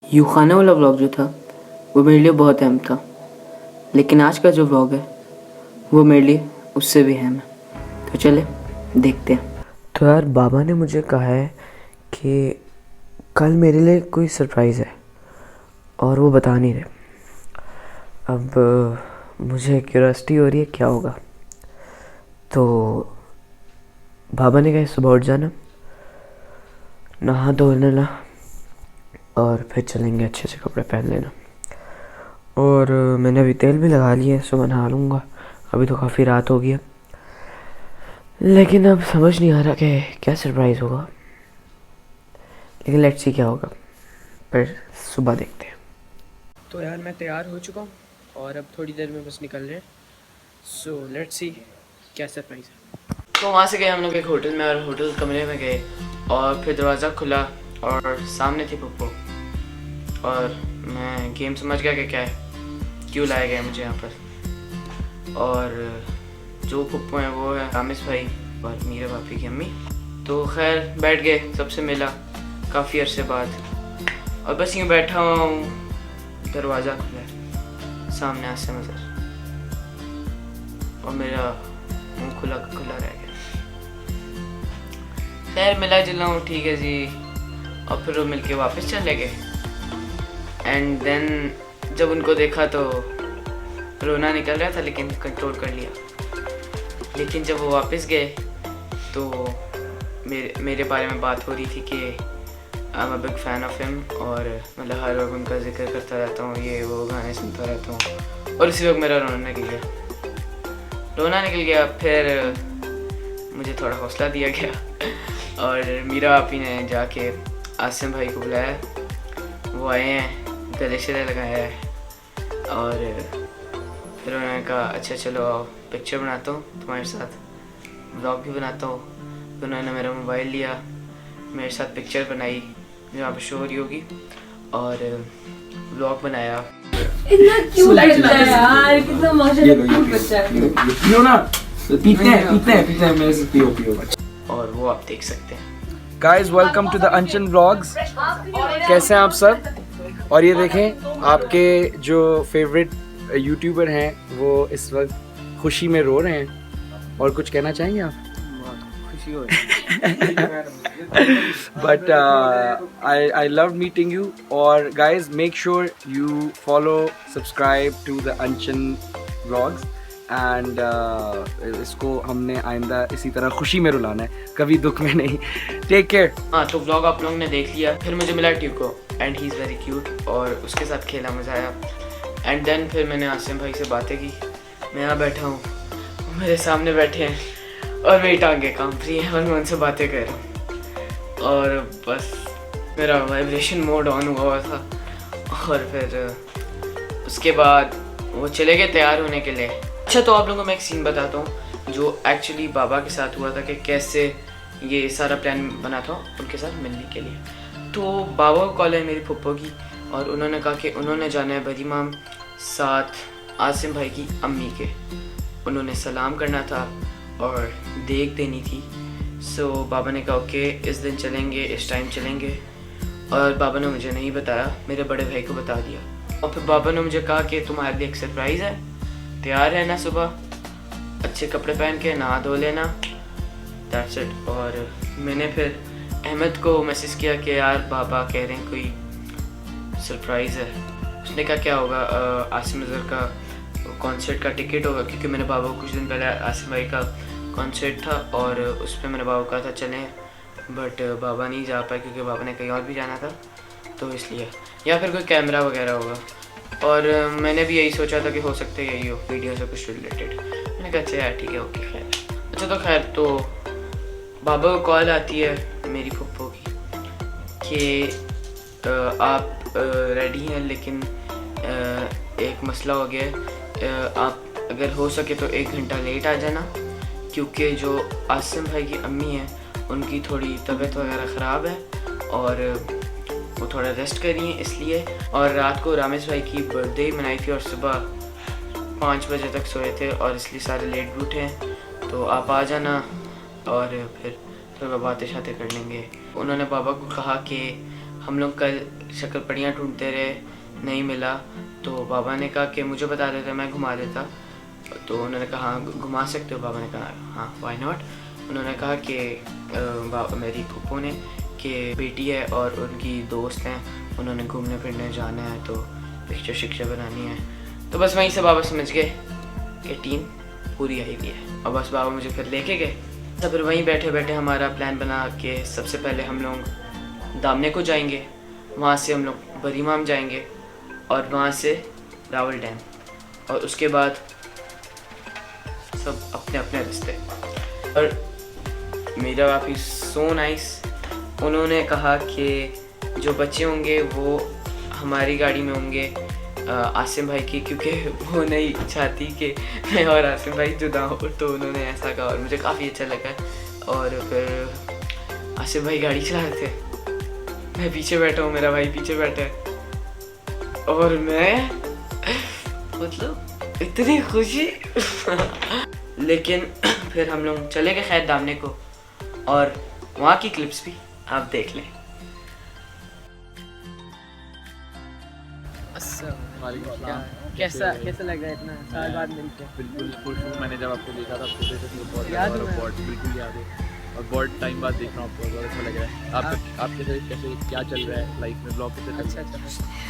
यूखाना वाला व्लॉग जो था वो मेरे लिए बहुत अहम था, लेकिन आज का जो व्लॉग है वो मेरे लिए उससे भी अहम है। तो चले देखते हैं। तो यार बाबा ने मुझे कहा है कि कल मेरे लिए कोई सरप्राइज़ है और वो बता नहीं रहे। अब मुझे क्यूरियोसिटी हो रही है क्या होगा। तो बाबा ने कहा सुबह उठ जाना, नहा धो लेना और फिर चलेंगे, अच्छे से कपड़े पहन लेना। और मैंने अभी तेल भी लगा लिया है, सुबह नहा लूँगा। अभी तो काफ़ी रात हो गई है, लेकिन अब समझ नहीं आ रहा कि क्या सरप्राइज़ होगा, लेकिन लेट्स सी क्या होगा, पर सुबह देखते हैं। तो यार मैं तैयार हो चुका हूँ और अब थोड़ी देर में बस निकल रहे हैं। सो लेट्स सी क्या सरप्राइज़ है। तो वहाँ से गए हम लोग एक होटल में और होटल कमरे में गए और फिर दरवाज़ा खुला और सामने थी पप्पू। और मैं गेम समझ गया कि क्या है, क्यों लाया गया मुझे यहाँ पर। और जो पप्पू हैं वो है रामेश भाई और मीरा भाभी की अम्मी। तो खैर बैठ गए, सबसे मिला काफ़ी अरसे बाद और बस यूँ बैठा हुआ हूँ, दरवाज़ा खुला है सामने आसे नज़र और मेरा मुँह खुला खुला रह गया। खैर मिला जुला हूँ, ठीक है जी। और फिर वो मिलके वापस चले गए। एंड देन जब उनको देखा तो रोना निकल रहा था, लेकिन कंट्रोल कर लिया। लेकिन जब वो वापस गए तो मेरे बारे में बात हो रही थी कि I am a big fan of him और मतलब हर वक्त उनका जिक्र करता रहता हूँ, ये वो गाने सुनता रहता हूँ। और इसी वक्त मेरा रोना निकल गया। फिर मुझे थोड़ा हौसला दिया गया और मीरा आपी ने जाके आसिम भाई को बुलाया। वो आए हैं, गले शले लगाया है और फिर उन्होंने कहा अच्छा चलो आओ पिक्चर बनाता हूँ तुम्हारे साथ, व्लॉग भी बनाता हूँ। तो उन्होंने मेरा मोबाइल लिया, मेरे साथ पिक्चर बनाई जो यहाँ पर शो हो रही होगी और व्लॉग बनाया। इतना क्यूट बच्चा है यार, कितना माशाल्लाह क्यूट बच्चा है। पियो ना, पीते हैं मेरे से, पियो। और वो आप देख सकते हैं। Guys welcome to the Anchan vlogs. कैसे हैं आप सब? और ये देखें आपके जो फेवरेट यूट्यूबर हैं वो इस वक्त खुशी में रो रहे हैं। और कुछ कहना चाहेंगे आप? खुशी हो रही But I loved meeting you. और guys make sure you follow, subscribe to the Anchan vlogs and इसको हमने आइंदा इसी तरह खुशी में रुलाना है, कभी दुख में नहीं। Take care. हाँ तो व्लॉग आप लोगों ने देख लिया। फिर मुझे मिला ट्यूको and he is very cute और उसके साथ खेला, मज़ा आया। एंड देन फिर मैंने आसिम भाई से बातें की। मैं यहाँ बैठा हूँ, मेरे सामने बैठे हैं और मेरी टांगें कांप रही हैं और मैं उनसे बातें कर रहा हूँ और बस मेरा वाइब्रेशन मोड ऑन हुआ था। और फिर उसके बाद वो चले गए तैयार होने के लिए। अच्छा तो आप लोगों को मैं एक सीन बताता हूँ जो एक्चुअली बाबा के साथ हुआ था कि कैसे ये सारा प्लान बना था उनके साथ मिलने के लिए। तो बाबा को कॉल है मेरी फुप्पो की और उन्होंने कहा कि उन्होंने जाना है बड़ी माम साथ आसिम भाई की अम्मी के, उन्होंने सलाम करना था और देख देनी थी। सो बाबा ने कहा ओके इस दिन चलेंगे, इस टाइम चलेंगे। और बाबा ने मुझे नहीं बताया, मेरे बड़े भाई को बता दिया। और फिर बाबा ने मुझे कहा कि तुम्हारे लिए एक सरप्राइज़ है, तैयार है ना, सुबह अच्छे कपड़े पहन के नहा धो लेना, दैट्स इट। और मैंने फिर अहमद को मैसेज किया कि यार बाबा कह रहे हैं कोई सरप्राइज़ है। उसने कहा क्या होगा? आसिम अजहर का कॉन्सर्ट का टिकट होगा, क्योंकि मैंने बाबा को कुछ दिन पहले आसिम भाई का कॉन्सर्ट था और उस पर मैंने बाबा को कहा था चलें, बट बाबा नहीं जा पाए क्योंकि बाबा ने कहीं और भी जाना था, तो इसलिए। या फिर कोई कैमरा वगैरह होगा। और मैंने भी यही सोचा था कि हो सकता है यही हो, वीडियो से कुछ रिलेटेड। मैंने कहा अच्छा यार ठीक है ओके खैर। अच्छा तो खैर तो बाबा को कॉल आती है मेरी फुप्पो की कि आप रेडी हैं, लेकिन एक मसला हो गया है, आप अगर हो सके तो 1 घंटा लेट आ जाना, क्योंकि जो आसिम भाई की अम्मी हैं उनकी थोड़ी तबीयत वगैरह ख़राब है और वो थोड़ा रेस्ट कर रही हैं इसलिए। और रात को रामेश भाई की बर्थडे मनाई थी और सुबह 5 बजे तक सोए थे और इसलिए सारे लेट भी उठे हैं। तो आप आ जाना और फिर बातें शातें कर लेंगे। उन्होंने बाबा को कहा कि हम लोग कल शक्करपड़ियाँ ढूंढते रहे, नहीं मिला, तो बाबा ने कहा कि मुझे बता देता, मैं घुमा देता। तो उन्होंने कहा हाँ घुमा सकते हो। बाबा ने कहा हाँ व्हाई नॉट। उन्होंने कहा कि मेरी फूफो ने कि बेटी है और उनकी दोस्त हैं, उन्होंने घूमने फिरने जाना है, तो पिक्चर शिक्चर बनानी है। तो बस वहीं से बाबा समझ गए कि टीम पूरी आई हुई है, और बस बाबा मुझे फिर लेके गए। तो फिर वहीं बैठे बैठे हमारा प्लान बना कि सबसे पहले हम लोग दामने को जाएंगे, वहाँ से हम लोग बरीमाम जाएंगे, और वहाँ से रावल डैम, और उसके बाद सब अपने अपने रास्ते। और मेरा वापी सो नाइस। उन्होंने कहा कि जो बच्चे होंगे वो हमारी गाड़ी में होंगे आसिम भाई की, क्योंकि वो नहीं चाहती कि मैं और आसिम भाई जुदा हो, तो उन्होंने ऐसा कहा और मुझे काफ़ी अच्छा लगा। और फिर आसिम भाई गाड़ी चला रहे थे, मैं पीछे बैठा हूँ, मेरा भाई पीछे बैठा है, और मैं मतलब इतनी खुशी लेकिन फिर हम लोग चले गए खैर दामने को, और वहाँ की क्लिप्स भी आप देख लें। कैसा लग रहा है इतना साल बाद मिलके? बिल्कुल खुश हूँ। मैंने जब आपको देखा था छोटे से बहुत याद है? बिल्कुल याद है, और बहुत टाइम बाद देख रहा हूँ आपको, बहुत अच्छा लग रहा है। आपके साथ कैसे क्या चल रहा है लाइफ में, ब्लॉग कैसे अच्छा अच्छा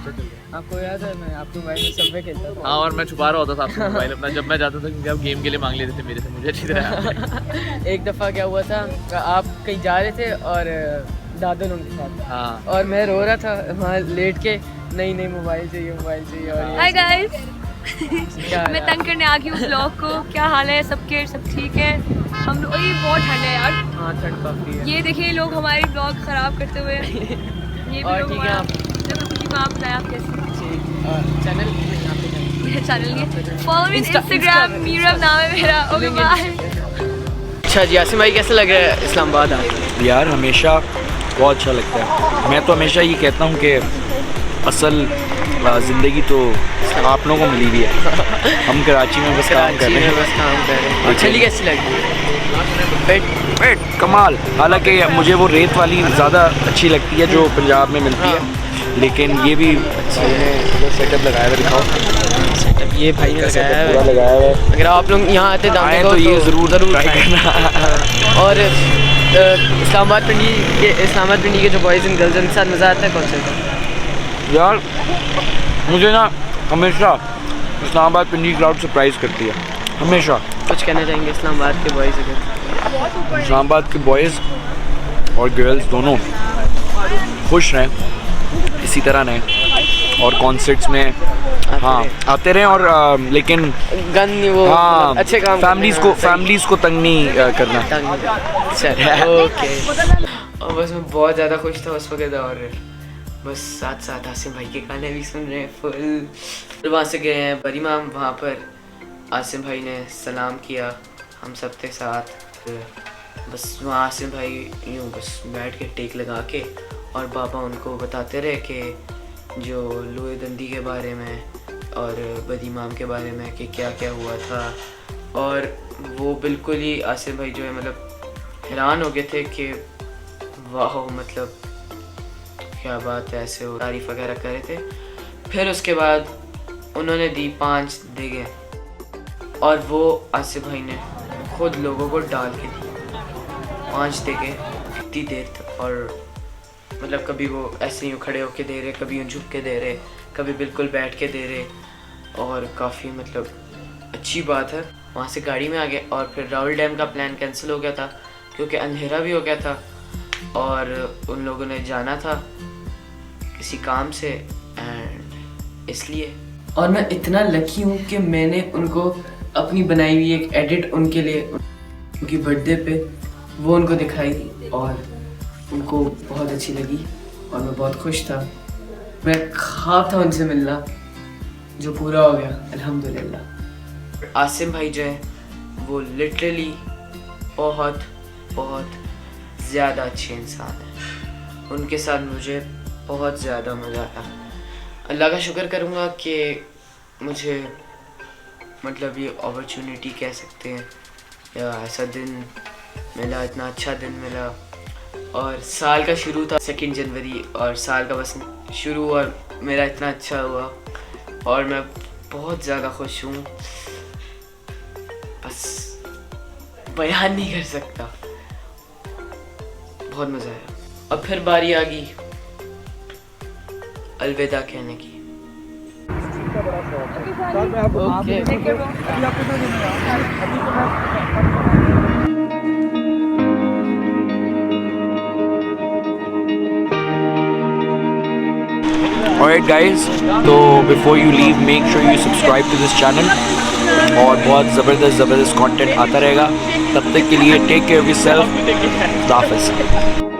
चल रहा है? आपको याद है मैं आपके मोबाइल में सबवे खेलता था? हाँ, और मैं छुपा रहा होता था आपका मोबाइल अपना जब मैं जाता था, क्योंकि आप गेम के लिए मांग लेते थे मेरे से, मुझे अच्छी तरह। एक दफ़ा क्या हुआ था, आप कहीं जा रहे थे और दादू उनके साथ, हाँ, और मैं रो रहा था वहाँ लेट के, नहीं मोबाइल चाहिए और हाय गाइस, क्या मैं यार। तंग करने आ गई हूँ ब्लॉग को। क्या हाल है सबके? सब ठीक है? हम लोग ये बहुत ठंड है यार, हाँ ठंड काफ़ी है। ये देखिए लोग हमारी ब्लॉग खराब करते हुए। ये भी और लोग ठीक है हमारा, आप? चलो खुशी में आप बताएं आप कैसे? चैनल यहाँ पे जाएं। मेरा चैनल नहीं है, follow me Insta- Instagram, Meerab नाम है मेरा। Okay bye. अच्छा जी आसिम भाई कैसा लग रहा है इस्लामाबाद आके? यार हमेशा बहुत अच्छा लगता है। मैं तो हमेशा ये कहता हूँ कि असल ज़िंदगी तो आप लोगों को मिली हुई है, हम कराची में बस काम कर कराची रहे में हैं। बस काम कर रहे हैं। और चली कैसी लगी? पेट कमाल। हालांकि मुझे वो रेत वाली ज़्यादा अच्छी लगती है जो पंजाब में मिलती है, लेकिन ये भी सेटअप लगाया हुआ दिखाओ। अब ये भाई ने लगाया पूरा है। लगाया हुआ है। अगर आप लोग यहाँ आते दामने आए को तो ये ज़रूर ट्राई करना। और इस्लामाबाद पिंडी के जो बॉयज़ एंड गर्ल्स उनके साथ मज़ा आता है कौन सा? यार मुझे ना हमेशा इस्लामाबाद पिंडी क्राउड सरप्राइज़ करती है, हमेशा। कुछ कहना चाहेंगे इस्लामाबाद के बॉयज़ अगर? इस्लामाबाद के बॉयज़ और गर्ल्स दोनों खुश रहें, इसी तरह रहें, और कॉन्सर्ट्स में हाँ आते रहें, और लेकिन गन वो हाँ मतलब अच्छे काम फैमिलीज़ को तंग नहीं करना। ओके। और बस मैं बहुत ज़्यादा खुश था उस वक्त, और बस साथ साथ आसिम भाई के गाने भी सुन रहे हैं फुल। फिर वहाँ से गए हैं बरीमाम, वहाँ पर आसिम भाई ने सलाम किया हम सब के साथ। फिर बस वहाँ आसिम भाई यूँ बस बैठ के टेक लगा के, और बाबा उनको बताते रहे कि जो लोहे दंदी के बारे में और बरीमाम के बारे में कि क्या क्या हुआ था। और वो बिल्कुल ही आसिम भाई जो है मतलब हैरान हो गए थे कि वाह मतलब क्या बात है, ऐसे वो तारीफ वगैरह कर रहे थे। फिर उसके बाद उन्होंने दी 5 देगे, और वो आसिफ भाई ने खुद लोगों को डाल के दी 5 देगे कितनी देर तक। और मतलब कभी वो ऐसे ही खड़े होके दे रहे, कभी यूँ झुक के दे रहे, कभी बिल्कुल बैठ के दे रहे, और काफ़ी मतलब अच्छी बात है। वहाँ से गाड़ी में आ गए, और फिर रावल डैम का प्लान कैंसिल हो गया था क्योंकि अंधेरा भी हो गया था, और उन लोगों ने जाना था किसी काम से, एंड इसलिए। और मैं इतना लकी हूँ कि मैंने उनको अपनी बनाई हुई एक एडिट उनके लिए उनकी बर्थडे पे वो उनको दिखाई, और उनको बहुत अच्छी लगी, और मैं बहुत खुश था। मैं ख्वाब था उनसे मिलना जो पूरा हो गया अल्हम्दुलिल्लाह। आसिम भाई जो है वो लिटरली बहुत बहुत ज़्यादा अच्छे इंसान हैं, उनके साथ मुझे बहुत ज़्यादा मज़ा आया। अल्लाह का शुक्र करूँगा कि मुझे मतलब ये अपॉर्चुनिटी कह सकते हैं, या ऐसा दिन मिला, इतना अच्छा दिन मिला और साल का शुरू था 2 जनवरी और साल का बस शुरू और मेरा इतना अच्छा हुआ और मैं बहुत ज़्यादा खुश हूँ, बस बयान नहीं कर सकता। बहुत मज़ा आया। अब फिर बारी आ गई अलविदा कहने की। Alright guys, तो before you leave make sure you subscribe to this channel और बहुत ज़बरदस्त कंटेंट आता रहेगा। तब तक के लिए टेक केयर ऑफ योरसेल्फ। खुदा हाफिज़।